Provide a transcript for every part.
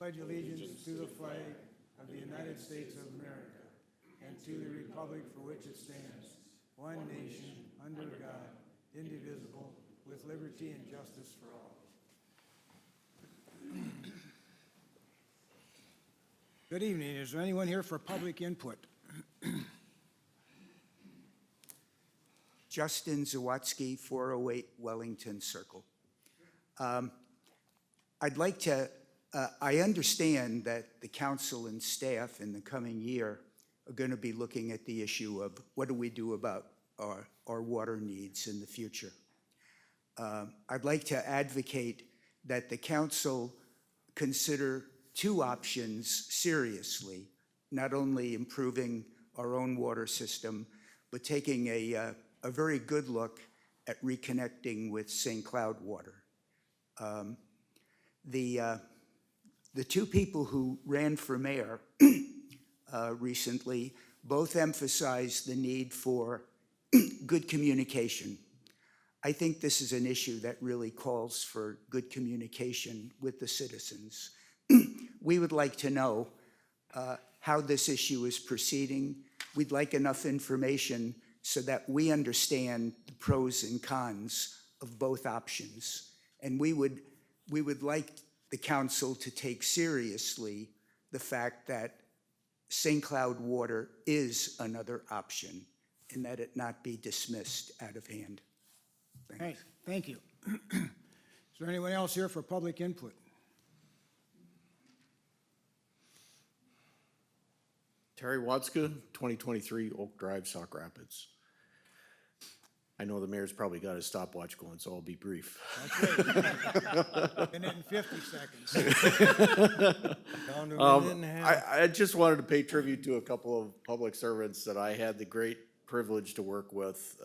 pledge allegiance to the flag of the United States of America and to the republic for which it stands, one nation, under God, indivisible, with liberty and justice for all. Good evening. Is there anyone here for public input? Justin Zawatsky, 408 Wellington Circle. I'd like to, I understand that the council and staff in the coming year are going to be looking at the issue of what do we do about our water needs in the future. I'd like to advocate that the council consider two options seriously, not only improving our own water system, but taking a very good look at reconnecting with St. Cloud water. The two people who ran for mayor recently both emphasized the need for good communication. I think this is an issue that really calls for good communication with the citizens. We would like to know how this issue is proceeding. We'd like enough information so that we understand the pros and cons of both options. And we would like the council to take seriously the fact that St. Cloud water is another option and that it not be dismissed out of hand. Hey, thank you. Is there anyone else here for public input? Terry Watska, 2023 Oak Drive, Sauk Rapids. I know the mayor's probably got his stopwatch going, so I'll be brief. And then 50 seconds. Down to a minute and a half. I just wanted to pay tribute to a couple of public servants that I had the great privilege to work with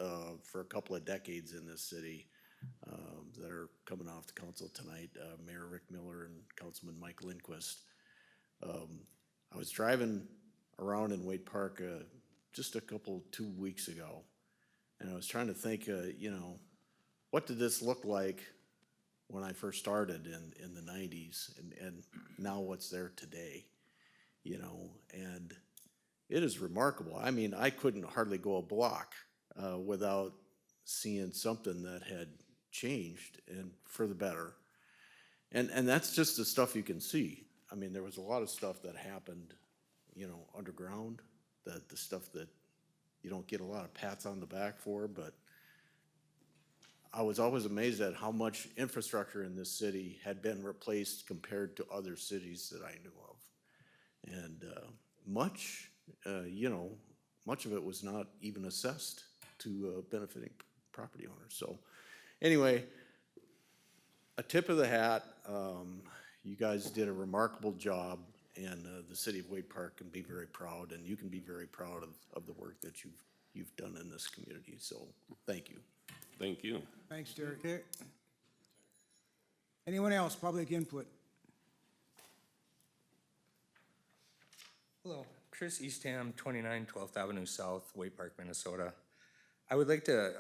for a couple of decades in this city that are coming off the council tonight, Mayor Rick Miller and Councilman Mike Lindquist. I was driving around in Wade Park just 2 weeks ago, and I was trying to think, you know, what did this look like when I first started in the 90s and now what's there today, you know, and it is remarkable. I mean, I couldn't hardly go a block without seeing something that had changed and for the better. And that's just the stuff you can see. I mean, there was a lot of stuff that happened, you know, underground, the stuff that you don't get a lot of pats on the back for, but I was always amazed at how much infrastructure in this city had been replaced compared to other cities that I knew of. And much of it was not even assessed to benefiting property owners. So anyway, a tip of the hat. You guys did a remarkable job, and the city of Wade Park can be very proud, and you can be very proud of the work that you've done in this community. So thank you. Thank you. Thanks, Derek. Anyone else, public input? Hello, Chris Eastham, 29 12th Avenue South, Wade Park, Minnesota. I would like to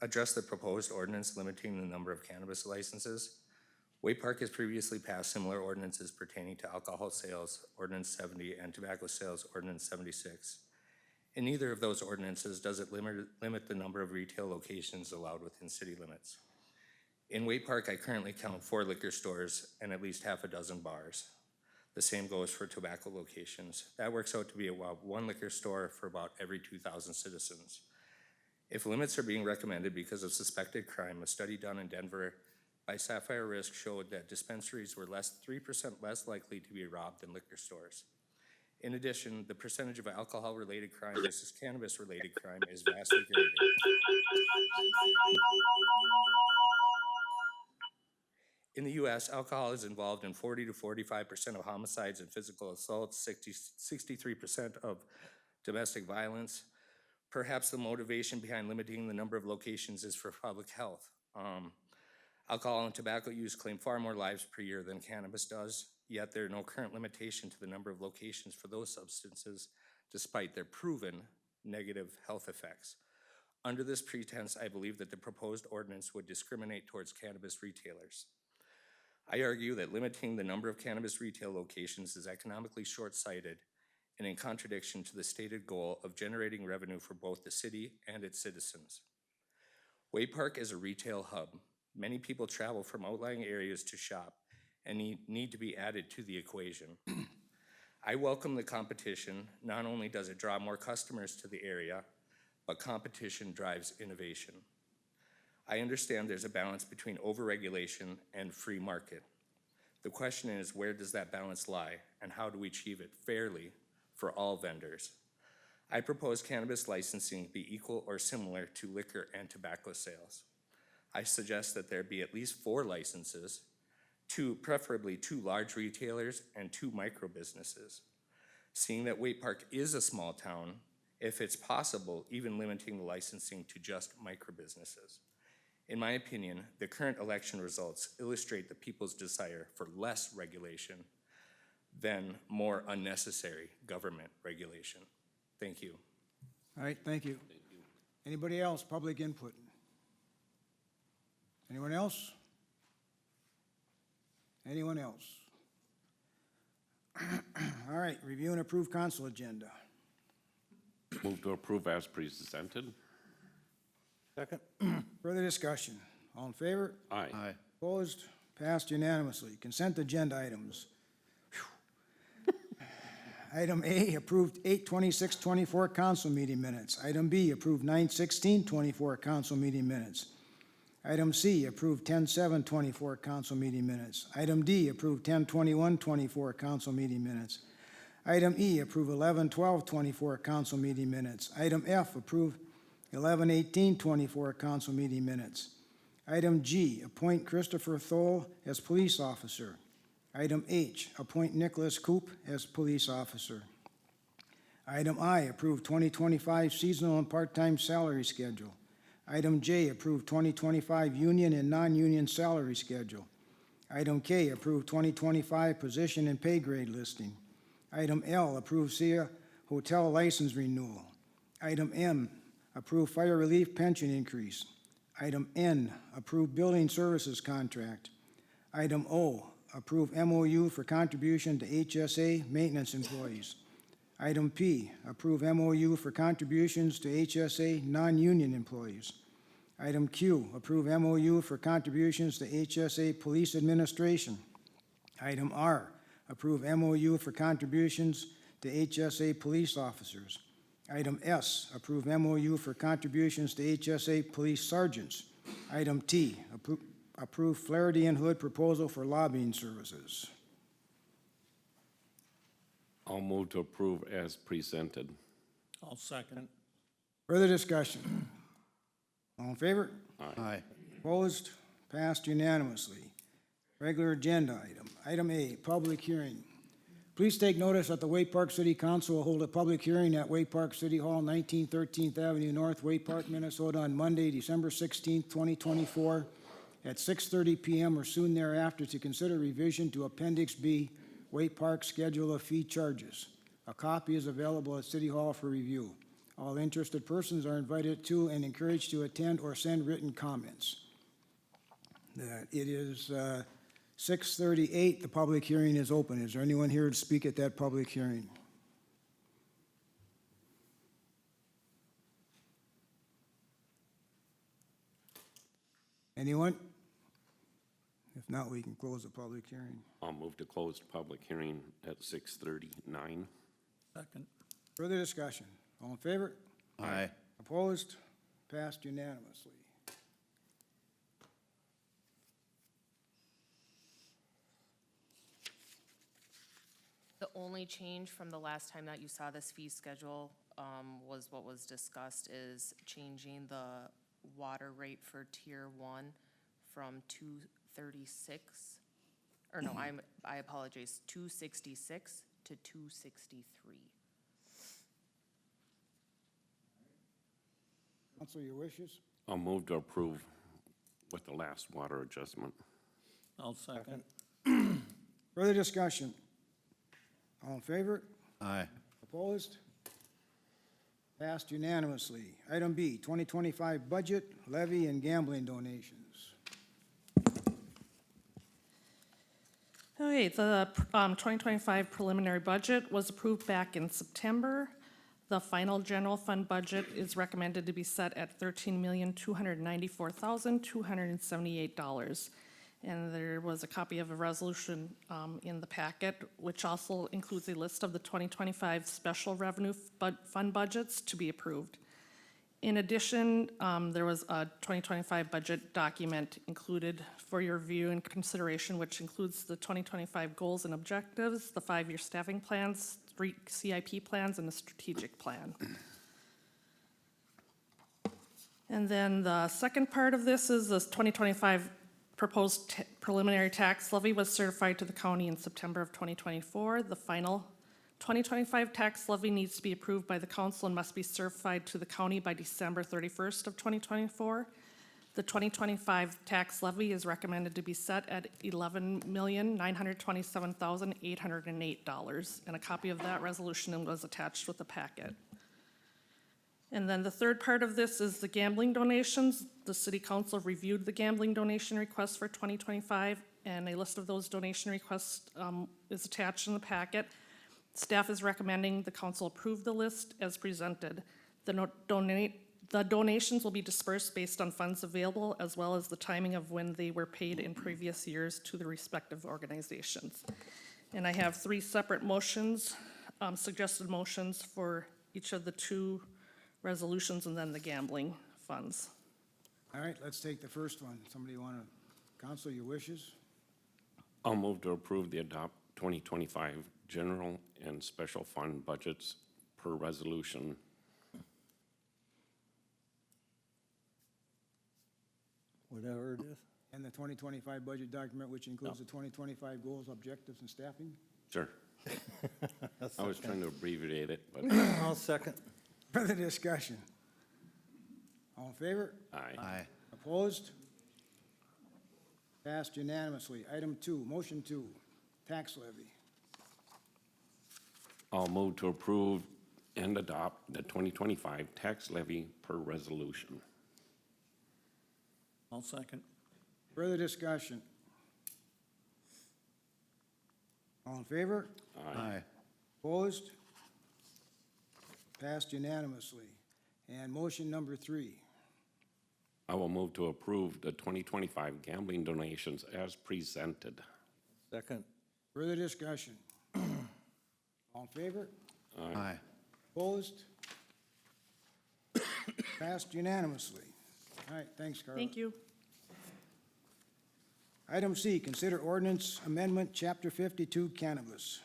address the proposed ordinance limiting the number of cannabis licenses. Wade Park has previously passed similar ordinances pertaining to alcohol sales, Ordinance 70, and tobacco sales, Ordinance 76. In neither of those ordinances does it limit the number of retail locations allowed within city limits. In Wade Park, I currently count 4 liquor stores and at least half a dozen bars. The same goes for tobacco locations. That works out to be about 1 liquor store for about every 2,000 citizens. If limits are being recommended because of suspected crime, a study done in Denver by Sapphire Risk showed that dispensaries were 3% less likely to be robbed than liquor stores. In addition, the percentage of alcohol-related crime versus cannabis-related crime is vastly greater. In the U.S., alcohol is involved in 40 to 45% of homicides and physical assaults, 63% of domestic violence. Perhaps the motivation behind limiting the number of locations is for public health. Alcohol and tobacco use claim far more lives per year than cannabis does, yet there are no current limitation to the number of locations for those substances, despite their proven negative health effects. Under this pretense, I believe that the proposed ordinance would discriminate towards cannabis retailers. I argue that limiting the number of cannabis retail locations is economically short-sighted and in contradiction to the stated goal of generating revenue for both the city and its citizens. Way Park is a retail hub. Many people travel from outlying areas to shop and need to be added to the equation. I welcome the competition. Not only does it draw more customers to the area, but competition drives innovation. I understand there's a balance between overregulation and free market. The question is, where does that balance lie, and how do we achieve it fairly for all vendors? I propose cannabis licensing be equal or similar to liquor and tobacco sales. I suggest that there be at least 4 licenses, preferably 2 large retailers and 2 micro businesses. Seeing that Waite Park is a small town, if it's possible, even limiting the licensing to just micro businesses. In my opinion, the current election results illustrate the people's desire for less regulation than more unnecessary government regulation. Thank you. All right, thank you. Anybody else, public input? Anyone else? Anyone else? All right, review and approve council agenda. Move to approve as presented. Second. Further discussion. All in favor? Aye. Opposed? Passed unanimously. Consent agenda items. Item A, approved 8/26/24 council meeting minutes. Item B, approved 9/16/24 council meeting minutes. Item C, approved 10/7/24 council meeting minutes. Item D, approved 10/21/24 council meeting minutes. Item E, approved 11/12/24 council meeting minutes. Item F, approved 11/18/24 council meeting minutes. Item G, appoint Christopher Thole as police officer. Item H, appoint Nicholas Coop as police officer. Item I, approve 2025 seasonal and part-time salary schedule. Item J, approve 2025 union and non-union salary schedule. Item K, approve 2025 position and pay grade listing. Item L, approve SIA hotel license renewal. Item M, approve fire relief pension increase. Item N, approve building services contract. Item O, approve MOU for contribution to HSA maintenance employees. Item P, approve MOU for contributions to HSA non-union employees. Item Q, approve MOU for contributions to HSA police administration. Item R, approve MOU for contributions to HSA police officers. Item S, approve MOU for contributions to HSA police sergeants. Item T, approve Flaherty and Hood proposal for lobbying services. I'll move to approve as presented. I'll second. Further discussion? All in favor? Aye. Opposed? Passed unanimously. Regular agenda item. Item A, public hearing. Please take notice that the Waite Park City Council will hold a public hearing at Waite Park City Hall, 1913th Avenue North, Waite Park, Minnesota, on Monday, December 16th, 2024, at 6:30 p.m. or soon thereafter to consider revision to Appendix B, Waite Park Schedule of Fee Charges. A copy is available at City Hall for review. All interested persons are invited to and encouraged to attend or send written comments. It is 6:38. The public hearing is open. Is there anyone here to speak at that public hearing? Anyone? If not, we can close the public hearing. I'll move to close the public hearing at 6:39. Second. Further discussion? All in favor? Aye. Opposed? Passed unanimously. The only change from the last time that you saw this fee schedule was what was discussed is changing the water rate for Tier 1 from 236, or no, I apologize, 266 to 263. Council, your wishes? I'll move to approve with the last water adjustment. I'll second. Further discussion? All in favor? Aye. Opposed? Passed unanimously. Item B, 2025 budget, levy, and gambling donations. Okay, the 2025 preliminary budget was approved back in September. The final general fund budget is recommended to be set at $13,294,278. And there was a copy of a resolution in the packet, which also includes a list of the 2025 special revenue fund budgets to be approved. In addition, there was a 2025 budget document included for your review and consideration, which includes the 2025 goals and objectives, the 5-year staffing plans, 3 CIP plans, and the strategic plan. And then the second part of this is the 2025 proposed preliminary tax levy was certified to the county in September of 2024. The final 2025 tax levy needs to be approved by the council and must be certified to the county by December 31st of 2024. The 2025 tax levy is recommended to be set at $11,927,808, and a copy of that resolution was attached with the packet. And then the third part of this is the gambling donations. The city council reviewed the gambling donation requests for 2025, and a list of those donation requests is attached in the packet. Staff is recommending the council approve the list as presented. The donations will be dispersed based on funds available, as well as the timing of when they were paid in previous years to the respective organizations. And I have 3 separate motions, suggested motions for each of the 2 resolutions and then the gambling funds. All right, let's take the first one. Somebody want to counsel your wishes? I'll move to approve the adopt 2025 general and special fund budgets per resolution. Whatever it is. And the 2025 budget document, which includes the 2025 goals, objectives, and staffing? Sure. I was trying to abbreviate it, but I'll second. Further discussion? All in favor? aye. Opposed? Passed unanimously. Item 2, motion 2, tax levy. I'll move to approve and adopt the 2025 tax levy per resolution. I'll second. Further discussion? All in favor? Aye. Opposed? Passed unanimously. And motion number 3. I will move to approve the 2025 gambling donations as presented. Second. Further discussion? All in favor? Aye. Opposed? Passed unanimously. All right, thanks, Carla. Thank you. Item C, consider ordinance amendment, Chapter 52, cannabis.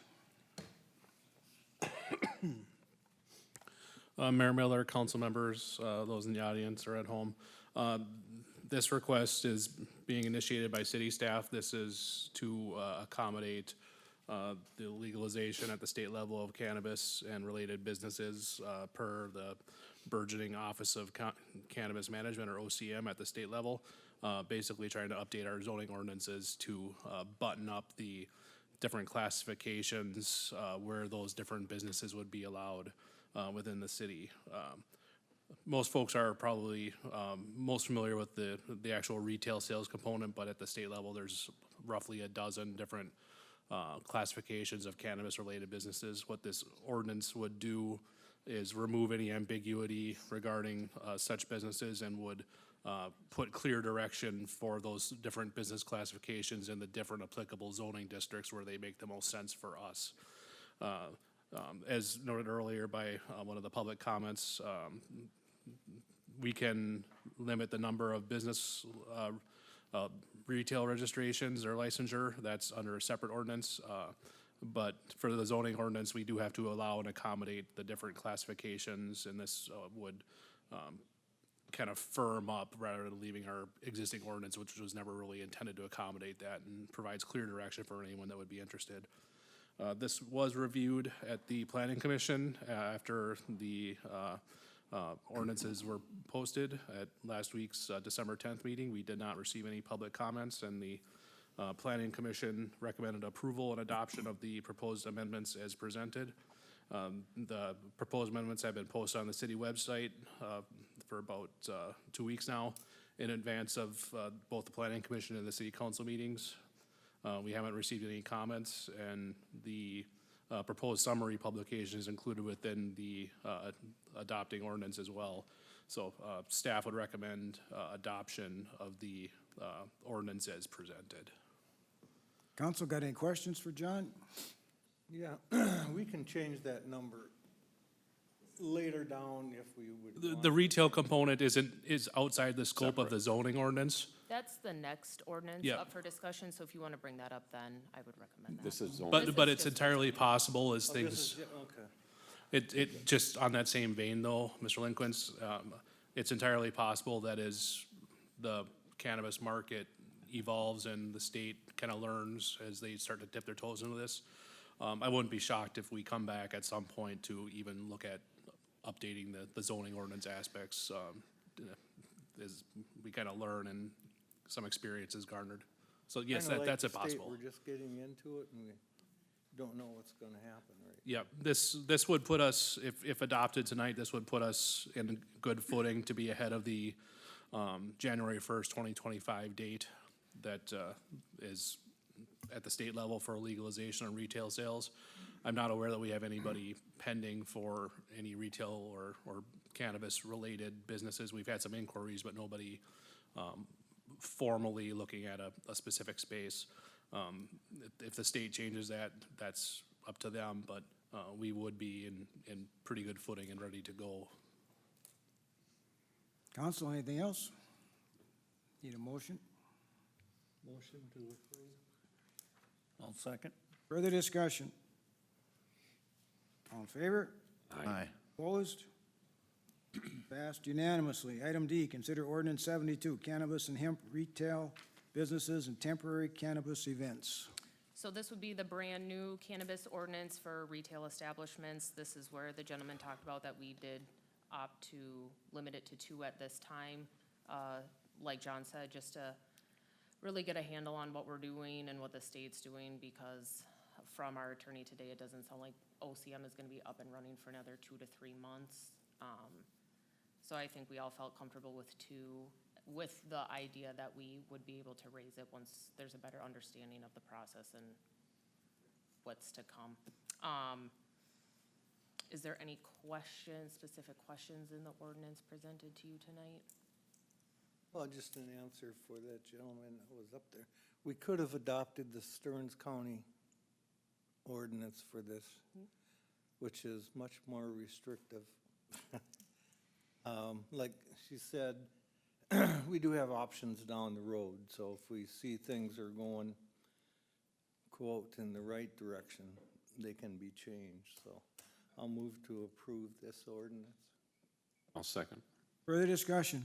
Mayor Miller, council members, those in the audience or at home. This request is being initiated by city staff. This is to accommodate the legalization at the state level of cannabis and related businesses per the burgeoning Office of Cannabis Management, or OCM, at the state level. Basically trying to update our zoning ordinances to button up the different classifications where those different businesses would be allowed within the city. Most folks are probably most familiar with the actual retail sales component, but at the state level, there's roughly a dozen different classifications of cannabis-related businesses. What this ordinance would do is remove any ambiguity regarding such businesses and would put clear direction for those different business classifications in the different applicable zoning districts where they make the most sense for us. As noted earlier by one of the public comments, we can limit the number of business retail registrations or licensure. That's under a separate ordinance. But for the zoning ordinance, we do have to allow and accommodate the different classifications, and this would kind of firm up rather than leaving our existing ordinance, which was never really intended to accommodate that, and provides clear direction for anyone that would be interested. This was reviewed at the Planning Commission after the ordinances were posted at last week's December 10th meeting. We did not receive any public comments, and the Planning Commission recommended approval and adoption of the proposed amendments as presented. The proposed amendments have been posted on the city website for about 2 weeks now in advance of both the Planning Commission and the City Council meetings. We haven't received any comments, and the proposed summary publication is included within the adopting ordinance as well. So staff would recommend adoption of the ordinance as presented. Council got any questions for John? Yeah, we can change that number later down if we would want. The retail component is outside the scope of the zoning ordinance. That's the next ordinance Yeah. up for discussion, so if you want to bring that up, then I would recommend that. This is zoning. But is it's just entirely possible as Oh, this things, is okay. it just on that same vein though, Mr. Linquist, it's entirely possible that as the cannabis market evolves and the state kind of learns as they start to dip their toes into this, I wouldn't be shocked if we come back at some point to even look at updating the zoning ordinance aspects, as we kind of learn and some experience is garnered. So yes, Kinda like that's the a state, possible. We're just getting into it and we don't know what's gonna happen, right? Yeah, this would put us, if adopted tonight, this would put us in good footing to be ahead of the January 1st, 2025 date that is at the state level for legalization of retail sales. I'm not aware that we have anybody pending for any retail or cannabis-related businesses. We've had some inquiries, but nobody formally looking at a specific space. If the state changes that, that's up to them, but we would be in pretty good footing and ready to go. Council, anything else? Need a motion? Motion to approve. I'll second. Further discussion? All in favor? Aye. Opposed? Passed unanimously. Item D, consider ordinance 72, cannabis and hemp retail businesses and temporary cannabis events. So this would be the brand-new cannabis ordinance for retail establishments. This is where the gentleman talked about that we did opt to limit it to 2 at this time. Like John said, just to really get a handle on what we're doing and what the state's doing, because from our attorney today, it doesn't sound like OCM is gonna be up and running for another 2 to 3 months. So I think we all felt comfortable with 2, with the idea that we would be able to raise it once there's a better understanding of the process and what's to come. Is there any questions, specific questions in the ordinance presented to you tonight? Well, just an answer for that gentleman that was up there. We could have adopted the Stearns County ordinance for this, which is much more restrictive. Like she said, we do have options down the road, so if we see things are going, quote, in the right direction, they can be changed, so I'll move to approve this ordinance. I'll second. Further discussion?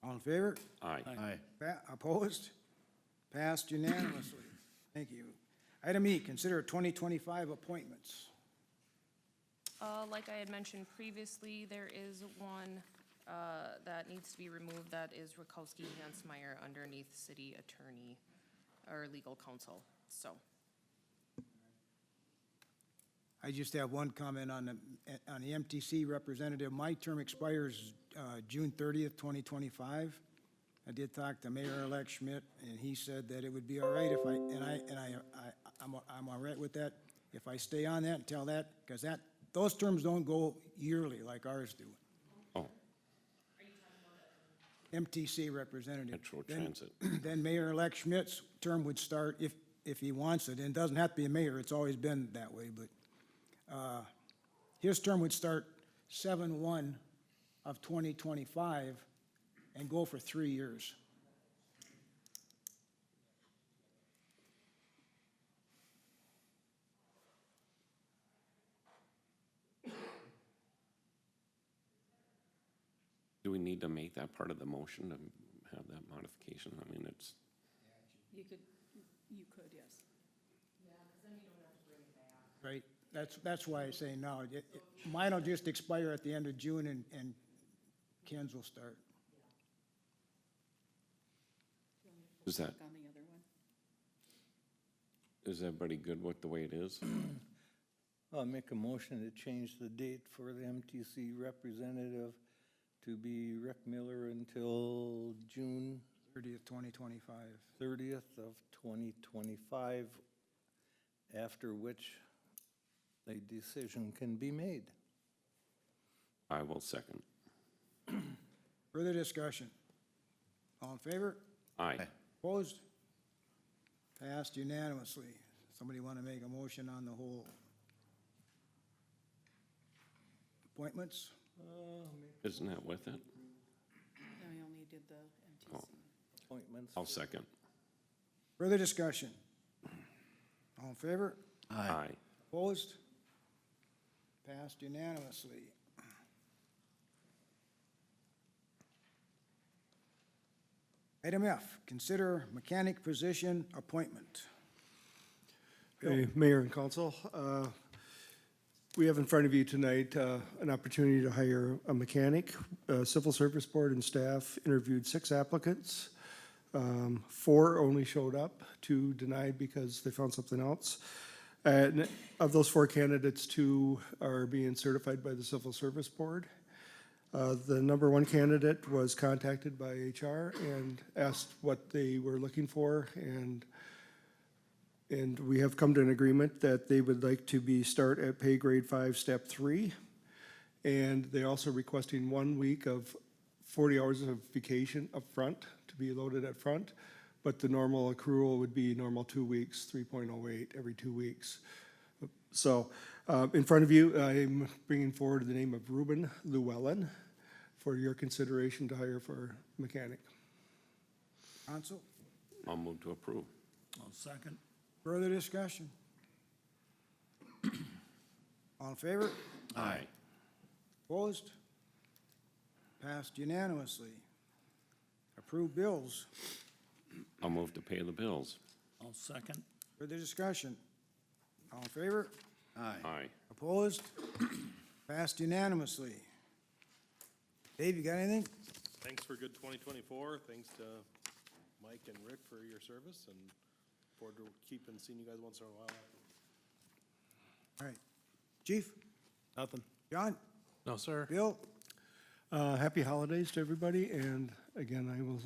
All in favor? Aye. Opposed? Passed unanimously. Thank you. Item E, consider 2025 appointments. Like I had mentioned previously, there is one that needs to be removed. That is Rakowski Hansmeyer underneath city attorney or legal counsel, so. I just have one comment on the MTC representative. My term expires June 30th, 2025. I did talk to Mayor-elect Schmidt, and he said that it would be all right if I'm all right with that, if I stay on that until that, because those terms don't go yearly like ours do. Oh, MTC representative. Metro Then- Transit. Then Mayor-elect Schmidt's term would start if he wants it, and it doesn't have to be a mayor, it's always been that way, but his term would start 7/1 of 2025 and go for 3 years. Do we need to make that part of the motion to have that modification? I mean, it's, You could, yes. Right, that's why I say no. Mine will just expire at the end of June and Ken's will start. is that, On the other one. is everybody good with the way it is? I'll make a motion to change the date for the MTC representative to be Rick Miller until June 30th, 2025. 30th of 2025, after which a decision can be made. I will second. Further discussion? All in favor? Aye. Opposed? Passed unanimously. Somebody want to make a motion on the whole appointments? Isn't that with it? No, we only did the MTC. Appointments. I'll second. Further discussion? All in favor? Aye. Opposed? Passed unanimously. Item F, consider mechanic position appointment. Hey, Mayor and Council, we have in front of you tonight an opportunity to hire a mechanic. Civil Service Board and staff interviewed 6 applicants. 4 only showed up, 2 denied because they found something else. And of those 4 candidates, 2 are being certified by the Civil Service Board. The number 1 candidate was contacted by HR and asked what they were looking for, and we have come to an agreement that they would like to start at pay grade 5, step 3. And they're also requesting 1 week of 40 hours of vacation up front to be loaded at front. But the normal accrual would be normal 2 weeks, 3.08 every 2 weeks. So in front of you, I'm bringing forward the name of Ruben Llewellyn for your consideration to hire for mechanic. Council, I'll move to approve. I'll second. Further discussion? All in favor? Aye. Opposed? Passed unanimously. Approve bills. I'll move to pay the bills. I'll second. Further discussion? All in favor? Aye. Opposed? Passed unanimously. Dave, you got anything? Thanks for a good 2024. Thanks to Mike and Rick for your service, and forward to keeping seeing you guys once in a while. All right. Chief? Nothing. John? No, sir. Bill? Happy holidays to everybody, and again, I will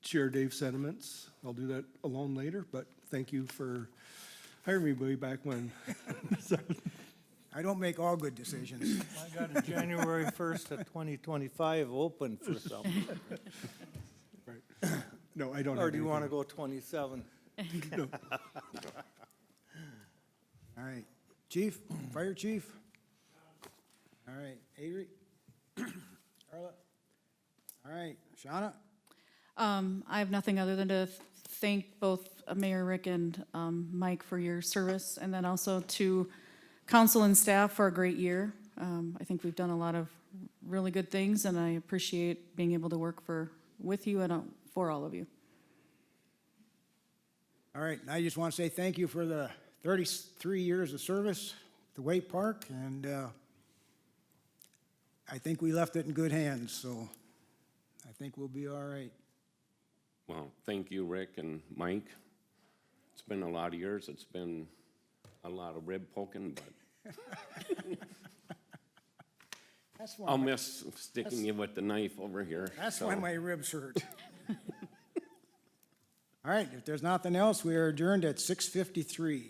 share Dave's sentiments. I'll do that alone later, but thank you for hiring me way back when. I don't make all good decisions. I got a January 1st of 2025 open for something. Right. No, I don't have Or do you want to anything. go 27? All right. Chief? Fire chief? All right. Avery? Carla? All right. Shauna? I have nothing other than to thank both Mayor Rick and Mike for your service, and then also to council and staff for a great year. I think we've done a lot of really good things, and I appreciate being able to work with you and for all of you. All right. And I just want to say thank you for the 33 years of service to Waite Park, and I think we left it in good hands, so I think we'll be all right. Well, thank you, Rick and Mike. It's been a lot of years. It's been a lot of rib poking, but That's I'll why, miss sticking you with the knife over here. that's so. why my ribs hurt. All right. If there's nothing else, we are adjourned at 6:53.